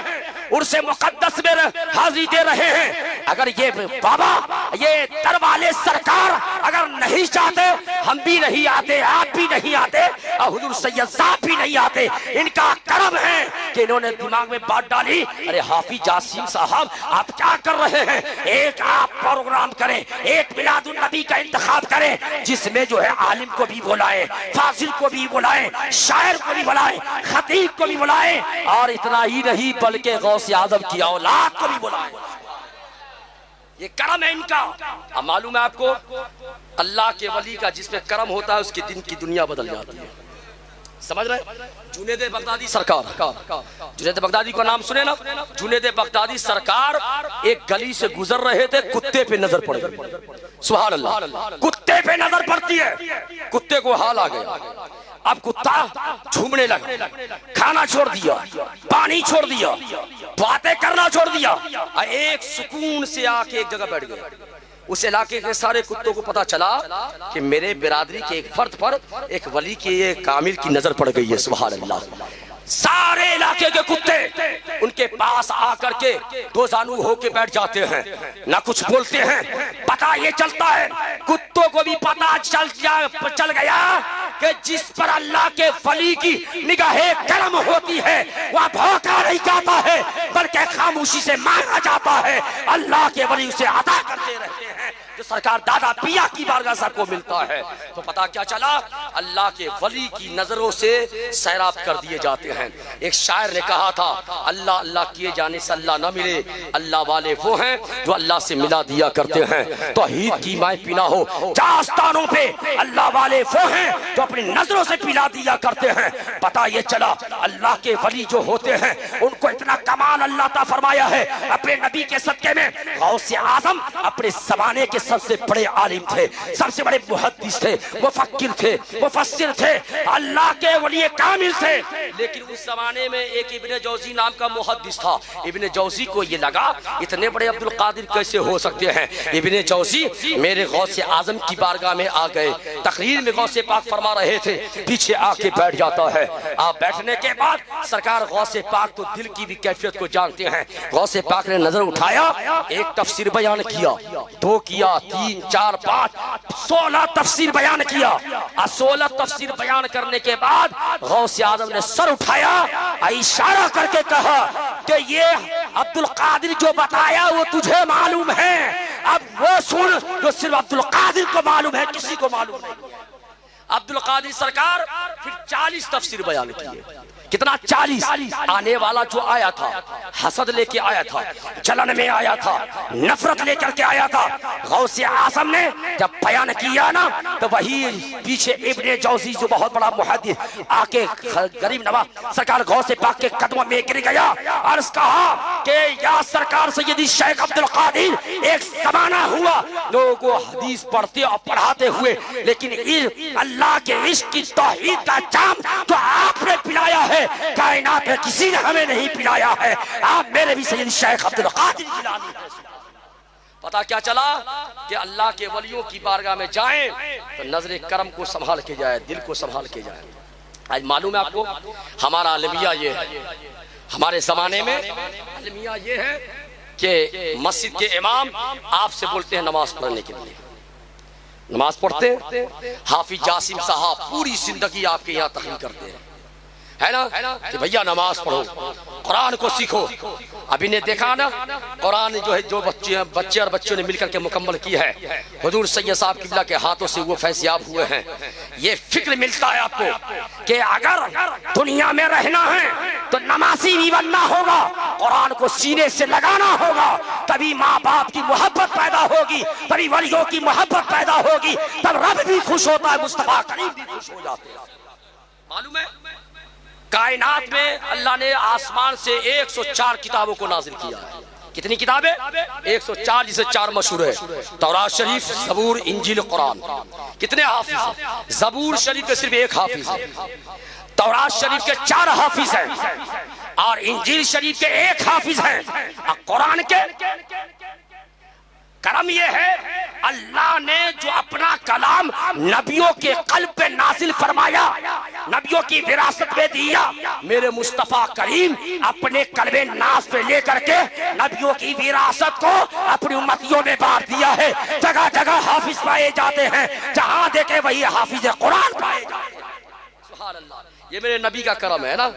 Speaker 1: उर्से मुकद्दस में हाजिरी दे रहे हैं। अगर ये बाबा ये दर वाले सरकार अगर नहीं चाहते, हम भी नहीं आते, आप भी नहीं आते, और हुजूर सैयद साहब भी नहीं आते। इनका करम है कि इन्होंने दिमाग में बात डाली, अरे हाफिज जासिम साहब आप क्या कर रहे हैं, एक आप प्रोग्राम करें, एक मिलादुन नबी का इंतखाब करें जिसमें जो है आलिम को भी बुलाए, फाजिल को भी बुलाए, शायर को भी बुलाए, खतीब को भी बुलाए, और इतना ही नहीं बल्कि गौसे आजम की औलाद को भी बुलाए। ये करम है इनका। अब मालूम है आपको, अल्लाह के वली का जिसमें करम होता है उसके दिन की दुनिया बदल जाती है। समझ रहे? जुनेद बगदादी सरकार, जुनेद बगदादी का नाम सुने ना? जुनेद बगदादी सरकार एक गली से गुजर रहे थे, कुत्ते पे नजर पड़ गई। सुभान अल्लाह, कुत्ते पे नजर पड़ती है, कुत्ते को हाल आ गया। अब कुत्ता झूमने लगा, खाना छोड़ दिया, पानी छोड़ दिया, बातें करना छोड़ दिया, एक सुकून से आके एक जगह बैठ गया। उस इलाके के सारे कुत्तों को पता चला कि मेरे बिरादरी के एक फर्द पर एक वली के ये कामिल की नजर पड़ गई है। सुभान अल्लाह। सारे इलाके के कुत्ते उनके पास आकर के दो जानू होके बैठ जाते हैं, ना कुछ बोलते हैं। पता ये चलता है, कुत्तों को भी पता चल गया कि जिस पर अल्लाह के वली की निगाहे करम होती है वह भौंका नहीं जाता है, बल्कि खामोशी से मांगा जाता है। अल्लाह के वली उसे अदा करते रहते हैं जो सरकार दादा पिया की बारगाह सबको मिलता है। तो पता क्या चला, अल्लाह के वली की नजरों से सैराब कर दिए जाते हैं। एक शायर ने कहा था, अल्लाह अल्लाह किए जाने से अल्लाह न मिले, अल्लाह वाले वो हैं जो अल्लाह से मिला दिया करते हैं। तो हीद की माए पीना हो, जास्तानों पे अल्लाह वाले वो हैं जो अपनी नजरों से पिला दिया करते हैं। पता ये चला, अल्लाह के वली जो होते हैं उनको इतना कमाल अल्लाह ता फरमाया है अपने नबी के सदके में। गौसे आजम अपने ज़माने के सबसे बड़े आलिम थे, सबसे बड़े मुहद्दिस थे, मुफक्किर थे, मुफस्सिर थे, अल्लाह के वली कामिल थे। लेकिन उस जमाने में एक इब्ने जौजी नाम का मुहद्दिस था। इब्ने जौजी को ये लगा इतने बड़े अब्दुल कादिर कैसे हो सकते हैं। इब्ने जौजी मेरे गौसे आजम की बारगाह में आ गए, तकरीर में गौसे पाक फरमा रहे थे, पीछे आके बैठ जाता है। आप बैठने के बाद सरकार गौसे पाक तो दिल की भी कैफियत को जानते हैं। गौसे पाक ने नजर उठाया, एक तफसीर बयान किया, दो किया, 3, 4, 5, 16 तफसीर बयान किया। 16 तफसीर बयान करने के बाद गौसे आजम ने सर उठाया, इशारा करके कहा कि ये अब्दुल कादिर जो बताया वो तुझे मालूम है, अब वो सुन जो सिर्फ अब्दुल कादिर को मालूम है, किसी को मालूम नहीं। अब्दुल कादिर सरकार फिर 40 तफसीर बयान किए। कितना? 40। आने वाला जो आया था हसद लेके आया था, जलन में आया था, नफरत लेकर के आया था। गौसे आजम ने जब बयान किया ना तो वही पीछे इब्ने जौजी जो बहुत बड़ा मुहद्दिस आके गरीब नवाज सरकार गौसे पाक के कदमों में गिर गया और कहा कि या सरकार सैयदी शेख अब्दुल कादिर, एक जमाना हुआ लोगों को हदीस पढ़ते और पढ़ाते हुए, लेकिन अल्लाह के इश्क की तौहीद का जाम तो आपने पिलाया है, कायनात में किसी ने हमें नहीं पिलाया है। आप मेरे भी सैयद शेख अब्दुल कादिर जिलानी है। पता क्या चला कि अल्लाह के वलियों की बारगाह में जाएं तो नजरे करम को संभाल के जाए, दिल को संभाल के जाए। आज मालूम है आपको, हमारा अलमिया ये है, हमारे जमाने में अलमिया ये है कि मस्जिद के इमाम आपसे बोलते हैं नमाज पढ़ने के लिए, नमाज पढ़ते हैं। हाफिज जासिम साहब पूरी जिंदगी आपके यहाँ तकरीर करते हैं, है ना, कि भैया नमाज पढ़ो, कुरान को सीखो। अभी ने देखा ना, कुरान जो है जो बच्चे और बच्चों ने मिलकर के मुकम्मल की है, हुजूर सैयद साहब किबला के हाथों से वो फैज़याब हुए हैं। ये फिक्र मिलता है आपको कि अगर दुनिया में रहना है तो नमाजी भी बनना होगा, कुरान को सीने से लगाना होगा, तभी माँ बाप की मोहब्बत पैदा होगी, तभी वलियों की मोहब्बत पैदा होगी, तब रब भी खुश होता है, मुस्तफा करीम भी खुश हो जाते हैं। मालूम है, कायनात में अल्लाह ने आसमान से 104 किताबों को नाजिल किया है। कितनी किताबें? 104, जिसे 4 मशहूर है, तौरात शरीफ, ज़बूर, इंजील, कुरान। कितने हाफिज हैं? ज़बूर शरीफ के सिर्फ 1 हाफिज है, तौरात शरीफ के 4 हाफिज हैं, और इंजील शरीफ के एक हाफिज हैं। और कुरान के करम ये है, अल्लाह ने जो अपना कलाम नबियों के कल्ब पे नाजिल फरमाया, नबियों की विरासत में दिया, मेरे मुस्तफा करीम अपने कल्बे नाज पे लेकर के नबियों की विरासत को अपनी उम्मतियों में बांट दिया है। जगह जगह हाफिज पाए जाते हैं, जहां देखे वही हाफिज कुरान पाए जाते हैं। सुभान अल्लाह, ये मेरे नबी का करम है ना,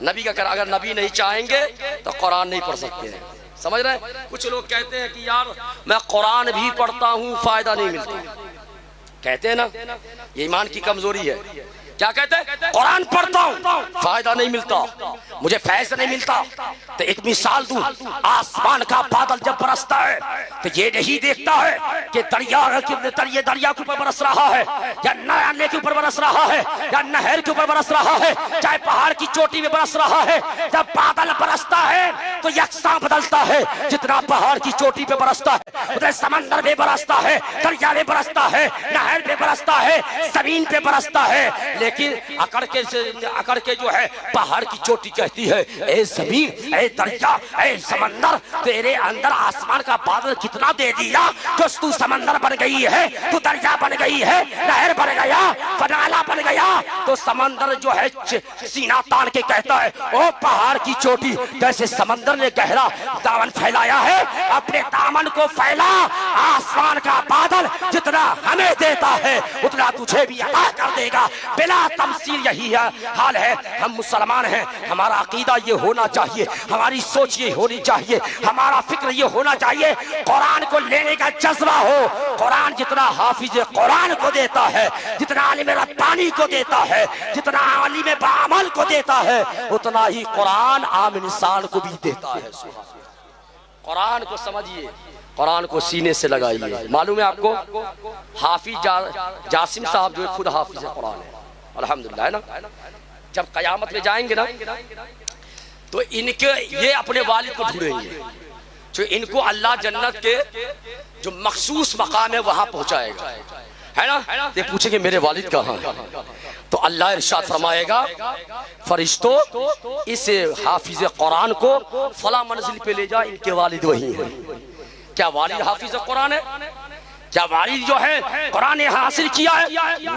Speaker 1: नबी का करम। अगर नबी नहीं चाहेंगे तो कुरान नहीं पढ़ सकते हैं, समझ रहे हैं। कुछ लोग कहते हैं कि यार मैं कुरान भी पढ़ता हूँ फायदा नहीं मिलता, कहते हैं ना, ये ईमान की कमजोरी है। क्या कहते हैं? कुरान पढ़ता हूँ फायदा नहीं मिलता, मुझे फैज़ नहीं मिलता। तो एक मिसाल दूं, आसमान का बादल जब बरसता है तो ये नहीं देखता है कि दरिया के ऊपर बरस रहा है या नाले के ऊपर बरस रहा है या नहर के ऊपर बरस रहा है, चाहे पहाड़ की चोटी में बरस रहा है। जब बादल बरसता है तो यकसा बदलता है, जितना पहाड़ की चोटी पे बरसता है उधर समंदर में बरसता है, दरिया में बरसता है, नहर पे बरसता है, जमीन पे बरसता है। लेकिन अकड़ के जो है पहाड़ की चोटी कहती है, ए जमीन, ए दरिया, ए समंदर, तेरे अंदर आसमान का बादल कितना दे दिया कि तू समंदर बन गई है, तू दरिया बन गई है, नहर बन गया, फनाला बन गया। तो समंदर जो है सीना तान के कहता है, ओ पहाड़ की चोटी, जैसे समंदर ने गहरा दामन फैलाया है, अपने दामन को फैला। आसमान का बादल जितना हमें देता है उतना तुझे भी अता कर देगा। बिला तमसील यही है हाल है। हम मुसलमान हैं, हमारा अकीदा ये होना चाहिए, हमारी सोच ये होनी चाहिए, हमारा फिक्र ये होना चाहिए, कुरान को लेने का जज्बा हो। कुरान जितना हाफिज कुरान को देता है, जितना आलिम रब्बानी को देता है, जितना आलिम बाअमल को देता है, उतना ही कुरान आम इंसान को भी देता है। कुरान को समझिए, कुरान को सीने से लगाइए। मालूम है आपको, हाफिज जासिम साहब जो खुद हाफिज कुरान है, अल्हम्दुलिल्लाह, है ना। जब कयामत में जाएंगे ना तो इनके ये अपने वालिद को ढूंढेंगे, जो इनको अल्लाह जन्नत के जो मखसूस मकाम है वहां पहुंचाएगा, है ना। ये पूछेंगे मेरे वालिद कहाँ है, तो अल्लाह इरशाद फरमाएगा, फरिश्तों इस हाफिज कुरान को फला मंजिल पे ले जा, इनके वालिद वही है। क्या वालिद हाफिज कुरान है? क्या वालिद जो है कुरान हासिल किया है?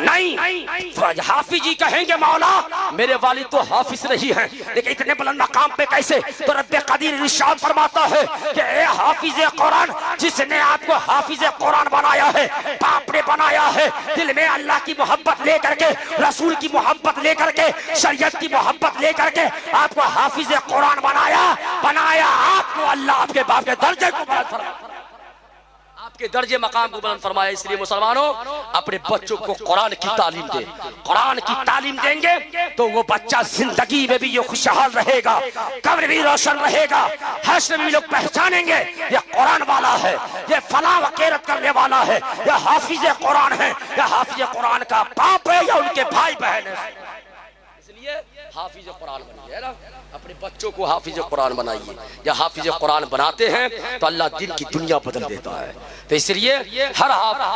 Speaker 1: नहीं। हाफिज जी कहेंगे मौला मेरे वालिद तो हाफिज नहीं है, लेकिन इतने बुलंद मकाम पे कैसे? तो रब्बे कदीर इरशाद फरमाता है कि ए हाफिज कुरान, जिसने आपको हाफिज कुरान बनाया है, बाप ने बनाया है, दिल में अल्लाह की मोहब्बत लेकर के, रसूल की मोहब्बत लेकर के, शरीयत की मोहब्बत लेकर के आपको हाफिज कुरान बनाया आपको अल्लाह आपके बाप के दर्जे को बुलंद फरमाया, आपके दर्जे मकाम को बुलंद फरमाया। इसलिए मुसलमानों अपने बच्चों को कुरान की तालीम दें। कुरान की तालीम देंगे तो वो बच्चा जिंदगी में भी ये खुशहाल रहेगा, कब्र भी रोशन रहेगा, हश्र में भी लोग पहचानेंगे ये कुरान वाला है, ये फला वकीरत करने वाला है, ये हाफिज कुरान है, ये हाफिज कुरान का बाप है या उनके भाई बहन है। इसलिए हाफिज कुरान बनिए ना, अपने बच्चों को हाफिज कुरान बनाइए। या हाफिज कुरान बनाते हैं तो अल्लाह दिन की दुनिया बदल देता है। तो इसलिए हर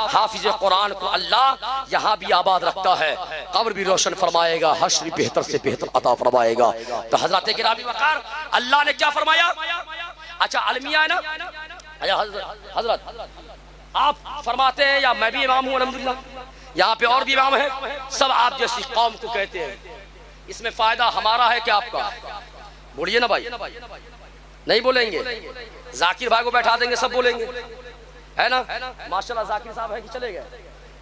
Speaker 1: हाफिज कुरान को अल्लाह यहाँ भी आबाद रखता है, कब्र भी रोशन फरमाएगा, हश्र भी बेहतर से बेहतर अता फरमाएगा। तो हजरत गिरामी वकार अल्लाह ने क्या फरमाया? अच्छा अलमिया है ना, हजरत आप फरमाते हैं या मैं भी इमाम हूँ अल्हम्दुलिल्लाह, यहाँ पे और भी इमाम है, सब आप जैसी कौम को कहते हैं। इसमें फायदा हमारा है कि आपका? बोलिए ना भाई, नहीं बोलेंगे? जाकिर भाई को बैठा देंगे, सब बोलेंगे, है ना। माशाल्लाह जाकिर साहब है कि चले गए?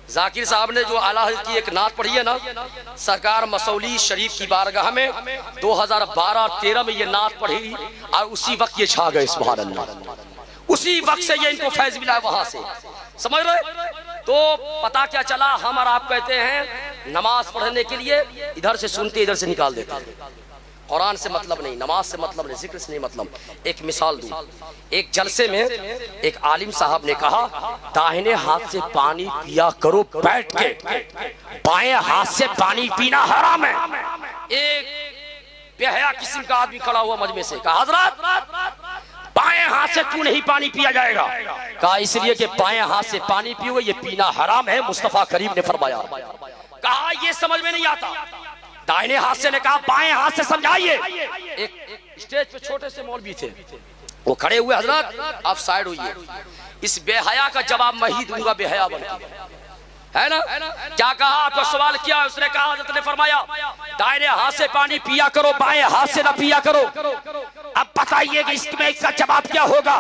Speaker 1: जाकिर साहब ने जो आला हज़रत की एक नात पढ़ी है ना, सरकार मसौली शरीफ की बारगाह में 2012-13 में ये नात पढ़ी और उसी वक्त ये छा गए, सुभान अल्लाह। उसी वक्त से ये इनको फैज मिला वहां से, समझ रहे? तो पता क्या चला, हम और आप कहते हैं नमाज पढ़ने के लिए इधर से सुनते इधर से निकाल देते हैं। कुरान से मतलब नहीं, नमाज से मतलब नहीं, जिक्र से नहीं मतलब। एक मिसाल दूं, एक जलसे में एक आलिम साहब ने कहा, दाहिने हाथ से पानी पिया करो बैठ के, बाएं हाथ से पानी पीना हराम है। एक बेहया किस्म का आदमी खड़ा हुआ मजमे से, कहा हजरत बाएं हाथ से क्यों नहीं पानी पिया जाएगा? कहा इसलिए कि बाएं हाथ से पानी पियोगे ये पीना हराम है, मुस्तफा करीम ने फरमाया। कहा ये समझ में नहीं आता, दाहिने हाथ से ने कहा बाएं हाथ से समझाइए। एक स्टेज पे छोटे से मौलवी थे, वो खड़े हुए, हजरत आप साइड होइए, इस बेहया का जवाब मैं ही दूंगा बेहया बनके, है ना। क्या कहा, आपको सवाल किया, उसने कहा, हजरत ने फरमाया दाहिने हाथ से पानी पिया करो, बाएं हाथ से ना पिया करो। अब बताइए कि इसमें इसका जवाब क्या होगा।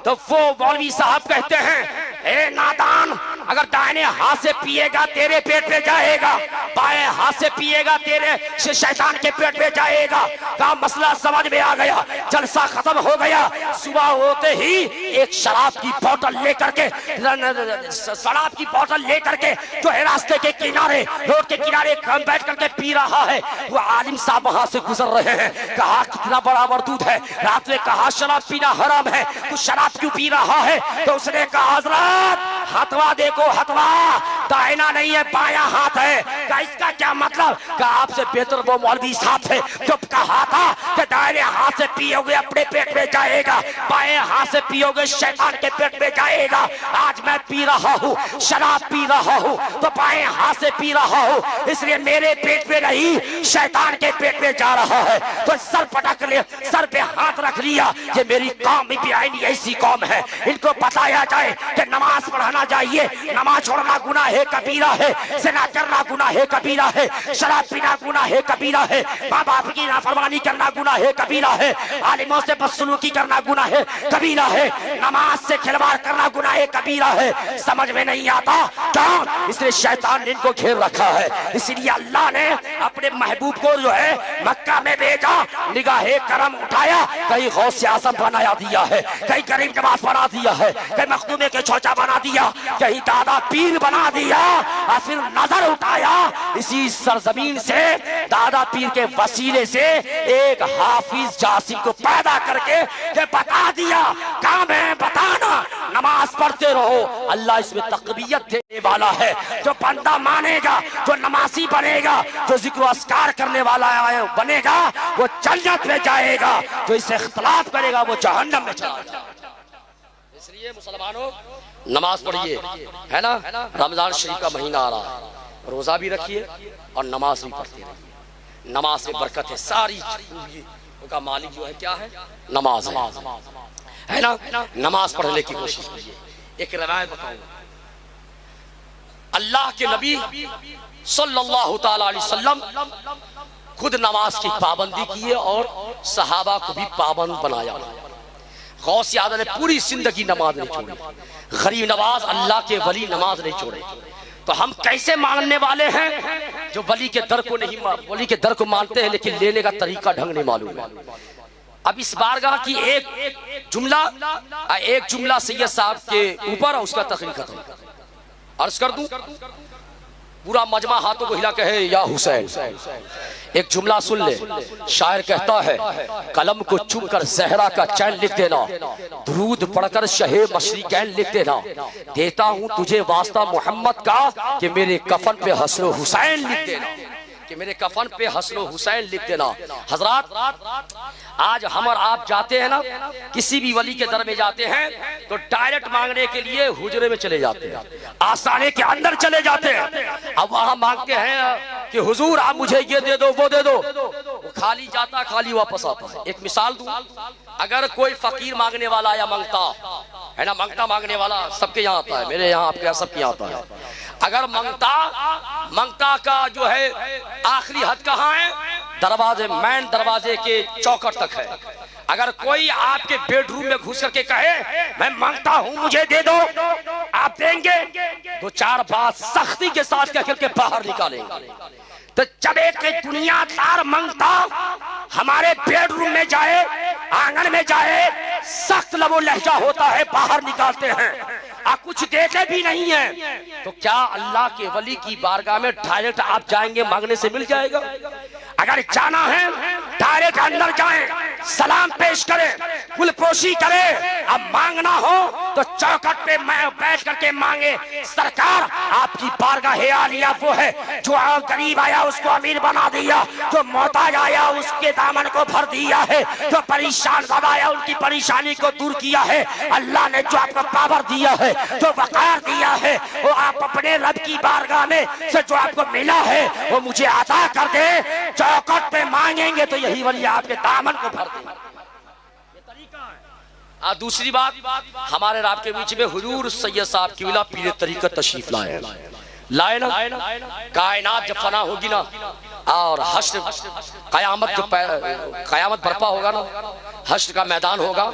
Speaker 1: तो वो मौलवी साहब कहते हैं, ए नादान, अगर दाहिने हाथ से पिएगा तेरे पेट पे जाएगा, बाएं हाथ से पिएगा तेरे शैतान के पेट पे जाएगा। का मसला समझ में आ गया, जलसा खत्म हो गया। सुबह होते ही एक शराब की बोतल लेकर के, शराब की बोतल लेकर के जो है रास्ते के किनारे, रोड के किनारे बैठ करके पी रहा है। वो आलिम साहब वहां से गुजर रहे हैं, कहा कितना बड़ा मरदूद है, रात में कहा शराब पीना हराम है, तू शराब क्यों पी रहा है। तो उसने कहा, हजरत हथवा देखो, हथवा दाहिना नहीं है बायां हाथ है। क्या इसका क्या मतलब। क्या आपसे बेहतर वो मौलवी साहब थे जो कहा था कि दाहिने हाथ से पियोगे अपने पेट में जाएगा, बाएं हाथ से पियोगे शैतान के पेट में जाएगा। आज मैं पी रहा हूँ, शराब पी रहा हूँ, तो बाएं हाथ से पी रहा हूँ, इसलिए मेरे पेट में नहीं शैतान के पेट में जा रहा है। तो सर पटक ले, सर पे हाथ रख लिया। ये मेरी कौम भी आईनी ऐसी कौम है, इनको बताया जाए कि नमाज पढ़ाना चाहिए, नमाज छोड़ना गुनाह है, कबीरा है, ज़िना करना गुनाह है, कबीरा है, शराब पीना गुनाह है, कबीरा है, माँ बाप की नाफरमानी करना गुनाह है, कबीरा है, आलिमों से बदसलूकी करना गुनाह है, कबीरा है, नमाज से खिलवाड़ करना गुनाह है, कबीरा है। समझ में नहीं आता क्या, इसलिए शैतान ने इनको घेर रखा है। इसलिए अल्लाह ने अपने महबूब को जो है मक्का में भेजा, निगाहे करम उठाया, कहीं गौसे आज़म बनाया दिया है, कहीं गरीब नवाज बना दिया है, कहीं मखदूमे के छोटा बना दिया, कहीं दादा पीर बना दिया, और फिर नजर उठाया इसी सरजमीन से दादा पीर के वसीले से एक हाफिज जासिम को पैदा करके ये बता दिया, काम है बताना, नमाज पढ़ते रहो। अल्लाह इसमें तकबीयत देने वाला है। जो बंदा मानेगा, जो नमाजी बनेगा, जो जिक्र अस्कार करने वाला बनेगा, वो जन्नत में जाएगा, जो इसे इख्तिलाफ करेगा वो जहन्नम में चला जाएगा। इसलिए मुसलमानों नमाज पढ़िए, है ना। रमजान शरीफ का महीना आ रहा है, रोजा भी रखिए और नमाज भी पढ़ते रहिए। नमाज में बरकत है, सारी का मालिक जो है क्या है, नमाज है ना। नमाज पढ़ने की कोशिश कीजिए। एक रिवायत बताऊंगा, अल्लाह के नबी सल्लल्लाहु ताला अलैहि वसल्लम खुद नमाज की पाबंदी की है और सहाबा को भी पाबंद बनाया। गौस आज़म ने पूरी जिंदगी नमाज नहीं छोड़ी। गरीब नवाज अल्लाह के वली नमाज नहीं छोड़े। तो हम कैसे मानने वाले हैं जो वली के दर को नहीं, वली के दर को मानते हैं लेकिन लेने का तरीका ढंग नहीं मालूम है। अब इस बारगाह की एक जुमला सैयद साहब के ऊपर, उसका तकरीर खत्म अर्ज कर दूं, पूरा मजमा हाथों को हिला के है या हुसैन। एक जुमला सुन ले, शायर कहता है, कलम को चुम कर जहरा का चैन लिख देना, दुरूद पढ़कर शहे मशरिकैन लिख देना, देता हूँ तुझे वास्ता मोहम्मद का कि मेरे कफन पे हसनो हुसैन लिख देना, कि मेरे कफन पे हसनो हुसैन लिख देना। हजरात, आज हम और आप जाते हैं ना, किसी भी वली के दर में जाते हैं तो डायरेक्ट मांगने के लिए हुजरे में चले जाते हैं, आस्थाने के अंदर चले जाते हैं। अब वहां मांगते हैं कि हुजूर आप मुझे ये दे दो, वो दे दो, वो खाली जाता खाली वापस आता है। एक मिसाल दूं, अगर कोई फकीर मांगने वाला या मंगता है ना, मंगता मांगने वाला सबके यहाँ आता है, मेरे यहाँ आपके यहाँ सबके यहाँ आता है। अगर मंगता का जो है आखिरी हद कहाँ है, दरवाजे, मेन दरवाजे के चौखट तक है। अगर कोई आपके बेडरूम में घुस करके कहे मैं मांगता हूं मुझे दे दो, आप देंगे? दो चार बात सख्ती के साथ कह करके बाहर निकालेंगे। तो जब एक दुनियादार मांगता हमारे बेडरूम में जाए, आंगन में जाए, सख्त लबो लहजा होता है, बाहर निकालते हैं, आप कुछ देते भी नहीं है, तो क्या अल्लाह के वली की बारगाह में डायरेक्ट आप जाएंगे, मांगने से मिल जाएगा? अगर जाना है डायरेक्ट अंदर जाएं, सलाम पेश करें, कुलपोशी करें। अब मांगना हो तो चौखट पे बैठ करके मांगे, सरकार
Speaker 3: आपकी बारगाह आलिया वो है जो गरीब आया उसको अमीर बना दिया, जो मोहताज आया उसके दामन को भर दिया है, जो परेशान आया उनकी परेशानी को दूर किया है। अल्लाह ने जो आपको पावर दिया है, जो वकार दिया है, वो आप अपने रब की बारगाह में से जो आपको मिला है वो मुझे अता कर दे। चौखट पे मांगेंगे तो यही वली आपके दामन को भर देगा। दूसरी बात, हमारे रात के बीच में हुजूर सैयद साहब की विला पीर तरीका तशरीफ लाए ना। कायनात जब फना होगी ना और हश्र कयामत जब कयामत बर्पा होगा ना, हश्र का मैदान होगा,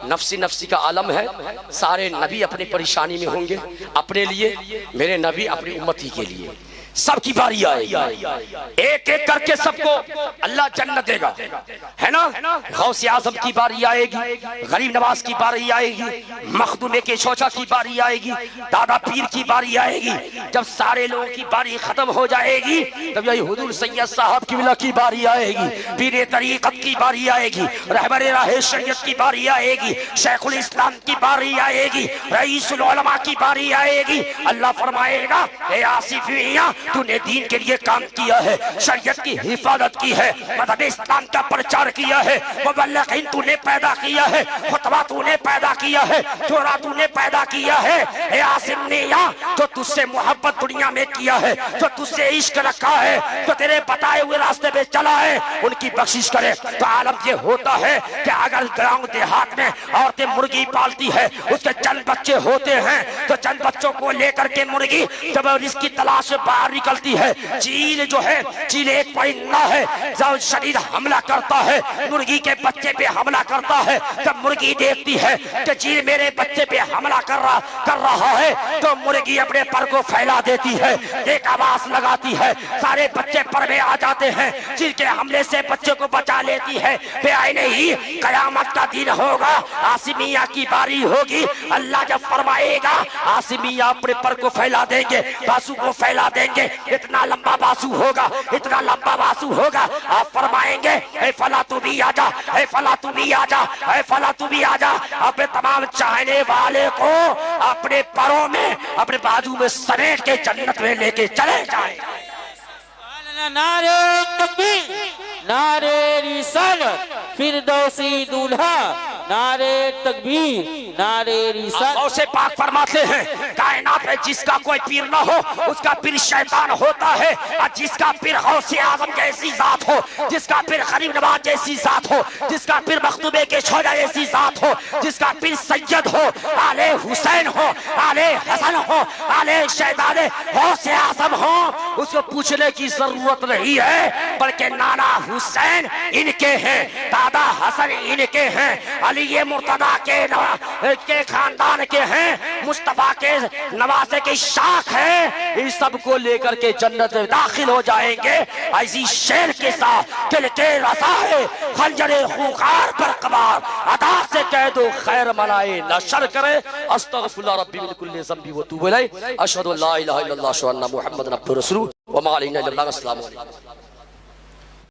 Speaker 3: नफ्सी नफ्सी का आलम है, सारे नबी अपनी परेशानी में होंगे, अपने लिए, मेरे नबी अपनी उम्मती के लिए, सबकी बारी आएगी, एक एक करके सबको अल्लाह जन्नत देगा, है ना। गौसे आजम की बारी आएगी, गरीब नवाज की बारी आएगी, मखदूमे के शौचा की बारी आएगी, दादा पीर की बारी आएगी। जब सारे लोगों की बारी खत्म हो जाएगी तब यही हुजूर सैयद साहब की विला की बारी आएगी, पीर तरीकत की बारी आएगी, रहबर राह शरीयत की बारी आएगी, शेखुल इस्लाम की बारी आएगी, रईसुल उलमा की बारी आएगी। अल्लाह फरमाएगा, ए आसिफ मियां, तूने दीन के लिए काम किया है, शरीयत की हिफाजत की है, मज़हब इस्लाम का प्रचार किया है, मुबल्लिगीन तूने पैदा किया है, खुतबा तूने पैदा किया है, जोरा तूने पैदा किया है। ए आसिम मियां, जो तुझसे मोहब्बत दुनिया में किया है, जो तुझसे इश्क रखा है, जो तेरे बताए हुए रास्ते पे चला है, उनकी बख्शिश करे। तो आलम ये होता है कि अगर गांव देहात में औरतें मुर्गी पालती है, उसके चंद बच्चे होते हैं, तो चंद बच्चों को लेकर के मुर्गी जब इसकी तलाश बाहर निकलती है, चील जो है, चील एक परिंदा है, जब शरीर हमला करता है, मुर्गी के बच्चे पे हमला करता है, जब मुर्गी देखती है कि चील मेरे बच्चे पे हमला कर रहा है, तो मुर्गी अपने पर को फैला देती है, एक आवाज लगाती है, सारे बच्चे पर में आ जाते हैं, चील के हमले से बच्चे को बचा लेती है। बेआईने ही कयामत का दिन होगा, आसिमिया की बारी होगी, अल्लाह जब फरमाएगा आसिमिया अपने पर को फैला देंगे, बासु को फैला देंगे, इतना लंबा बासु होगा, इतना लंबा बासु होगा, आप फरमाएंगे, ए फला तू भी आजा, ए फला तू भी आजा, ए फला तू भी आजा। अपने तमाम चाहने वाले को अपने परों में, अपने बाजू में समेट के जन्नत में लेके चले जाए।
Speaker 2: नारे तकबीर, नारे रिसालत, फिरदौसी दूल्हा, नारे तकबीर, नारे रिसालत।
Speaker 3: से पाक फरमाते हैं, कायनात में जिसका कोई पीर ना हो उसका पीर शैतान होता है, और जिसका पीर गौसे आजम जैसी जात हो, जिसका पीर गरीब नवाज जैसी जात हो, जिसका पीर मखदूमे के शौजा जैसी जात हो, जिसका पीर सैयद हो, आले हुसैन हो, आले हसन हो, आले शहजादे गौसे आजम हो, उसको पूछने की जरूरत नहीं है, बल्कि नाना हुसैन इनके हैं, दादा हसन इनके हैं, अली मुर्तदा के खानदान के हैं, मुस्तफा के नवासे की शाख है, इन सब को लेकर के जन्नत में दाखिल हो जाएंगे। ऐसी शेर के साथ दिल के रसाए खंजरे खूंखार पर कबार अदा से कह दो खैर मनाए नशर करे। अस्तगफिरुल्लाह रब्बी मिन कुल्ली ज़ंबी व तूबु इलैहि, अशहदु अल्ला इलाहा इल्लल्लाह व अन्न मुहम्मदन अब्दुहु व रसूलुहु व मा अलैना इल्लल बलाग। अस्सलामु अलैकुम।